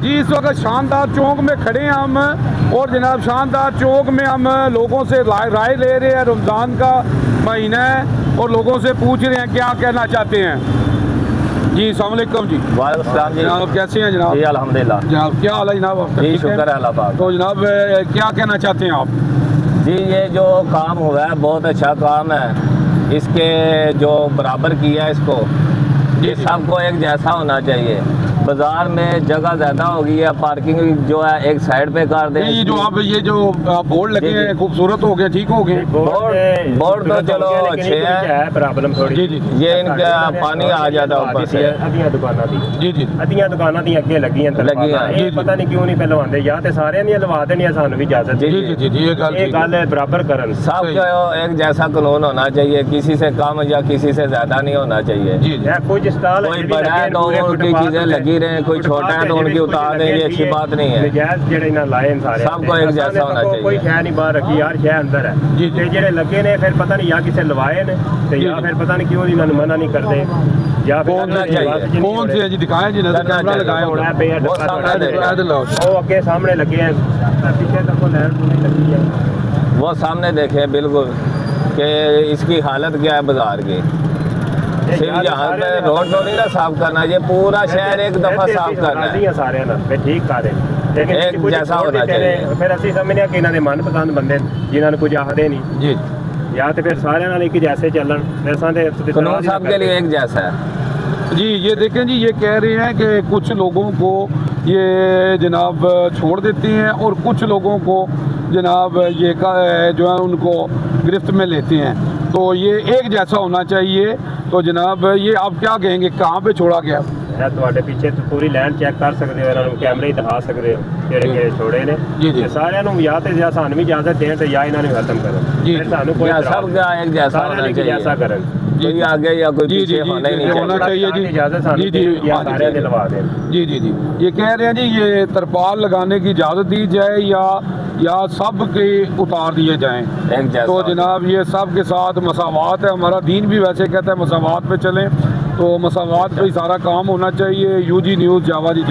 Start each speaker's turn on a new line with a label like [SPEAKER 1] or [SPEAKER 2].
[SPEAKER 1] जी इस वक्त शानदार चौक में खड़े हैं हम और जनाब शानदार चौक में हम लोगों से राय ले रहे हैं। रमज़ान का महीना है और लोगों से पूछ रहे हैं क्या कहना चाहते हैं। जी अस्सलाम वालेकुम जी।
[SPEAKER 2] वालेकुम सलाम जी।
[SPEAKER 1] जनाब कैसे हैं जनाब?
[SPEAKER 2] जी अल्हम्दुलिल्लाह।
[SPEAKER 1] जनाब क्या हाल है जनाब आपका?
[SPEAKER 2] जी शुक्र है अल्लाह पाक।
[SPEAKER 1] तो जनाब क्या कहना चाहते हैं आप?
[SPEAKER 2] जी ये जो काम हुआ है बहुत अच्छा काम है, इसके जो बराबर किया है इसको, ये सबको एक जैसा होना चाहिए। बाजार में जगह ज्यादा होगी है, पार्किंग जो है एक साइड पे कर दें।
[SPEAKER 1] ये जो आप बोर्ड लगे हैं खूबसूरत हो गए, ठीक हो गए।
[SPEAKER 2] बोर्ड तो चलो अच्छे हैं,
[SPEAKER 3] प्रॉब्लम थोड़ी
[SPEAKER 1] जी जी
[SPEAKER 2] ये इनका पानी आ जाता ऊपर से।
[SPEAKER 3] अद्धियां दुकानां दी
[SPEAKER 1] जी जी
[SPEAKER 3] अद्धियां दुकानां दी अगे लगी हैं, पता नहीं क्यों नहीं पे लवांदे, या ते सारे नहीं लवा देनी सानू भी इजाजत।
[SPEAKER 1] जी जी जी जी ये
[SPEAKER 3] गल बराबर करन।
[SPEAKER 2] सबको एक जैसा कानून होना चाहिए, किसी से कम या किसी से ज्यादा नहीं होना चाहिए।
[SPEAKER 1] जी जी
[SPEAKER 3] कुछ स्टॉल
[SPEAKER 2] कोई बड़ा है तो उनकी चीजें लगी रहे, कोई छोटा है तो उनकी उतार दें, ये अच्छी बात नहीं है।
[SPEAKER 3] नजायज जेड़े ना लाए सारे
[SPEAKER 2] सबको एक जैसा होना चाहिए।
[SPEAKER 3] कोई शह नहीं बाहर रखी यार, शह अंदर है।
[SPEAKER 1] जी जी
[SPEAKER 3] जेड़े लगे ने फिर पता नहीं या किसे लवाए ने ते या फिर पता नहीं क्यों इन्होंने मना नहीं करते, या फिर
[SPEAKER 1] कौन से जी दिखाएं जी, नजर कैमरा लगाए
[SPEAKER 3] वो अगे सामने लगे हैं, पीछे तक लाइट नहीं लगी है।
[SPEAKER 2] वो सामने देखें बिल्कुल कि इसकी हालत क्या है बाजार की। सिर्फ यहाँ पे रोड तो नहीं ना साफ करना, ये पूरा शहर एक दफा साफ करना है
[SPEAKER 3] सारे ना ठीक कर लेकिन
[SPEAKER 2] एक जैसा होना चाहिए।
[SPEAKER 3] फिर असं समझने कि इन्होंने मनपसंद बंदे जिन्होंने कुछ आखते नहीं
[SPEAKER 1] जी
[SPEAKER 3] या तो फिर सारे नाल एक जैसे चलन,
[SPEAKER 2] कानून सबके लिए एक जैसा है।
[SPEAKER 1] जी ये देखें जी, ये कह रहे हैं कि कुछ लोगों को ये जनाब छोड़ देते हैं और कुछ लोगों को जनाब ये जो है उनको गिरफ्त में लेते हैं, तो ये एक जैसा होना चाहिए। तो जनाब ये आप क्या कहेंगे, कहाँ पे छोड़ा गया?
[SPEAKER 3] ਤੁਹਾਡੇ ਪਿੱਛੇ पूरी लाइन चेक कर सकते हो, ਇਹਨਾਂ ਨੂੰ कैमरे ही दिखा सकते हो ਜਿਹੜੇ ਕਿ ਛੋੜੇ ਨੇ
[SPEAKER 1] जी
[SPEAKER 3] ਸਾਰਿਆਂ ਨੂੰ ਜਾਂ ਤੇ ਜਾਂ ਸਾਨੂੰ ਵੀ ਇਜਾਜ਼ਤ ਦੇਣ ਤੇ ਜਾਂ ਇਹਨਾਂ ਨੂੰ ਖਤਮ ਕਰੋ। ਫਿਰ ਸਾਨੂੰ ਕੋਈ
[SPEAKER 2] सबका एक जैसा होना चाहिए,
[SPEAKER 3] जैसा करन,
[SPEAKER 2] कोई आगे या कोई पीछे होना ही नहीं
[SPEAKER 1] होना चाहिए जी।
[SPEAKER 3] इजाजत सानू
[SPEAKER 1] जी जी
[SPEAKER 3] या सारे दिलवा दें।
[SPEAKER 1] जी जी जी ये कह रहे हैं जी ये तरपाल लगाने की इजाज़त दी जाए या सब के उतार दिए जाएं।
[SPEAKER 2] एक जैसा।
[SPEAKER 1] तो जनाब ये सब के साथ मसावात है, हमारा दीन भी वैसे कहता है मसावात पे चलें, तो मसावात पे ही सारा काम होना चाहिए। यूजी न्यूज़ जावा जी।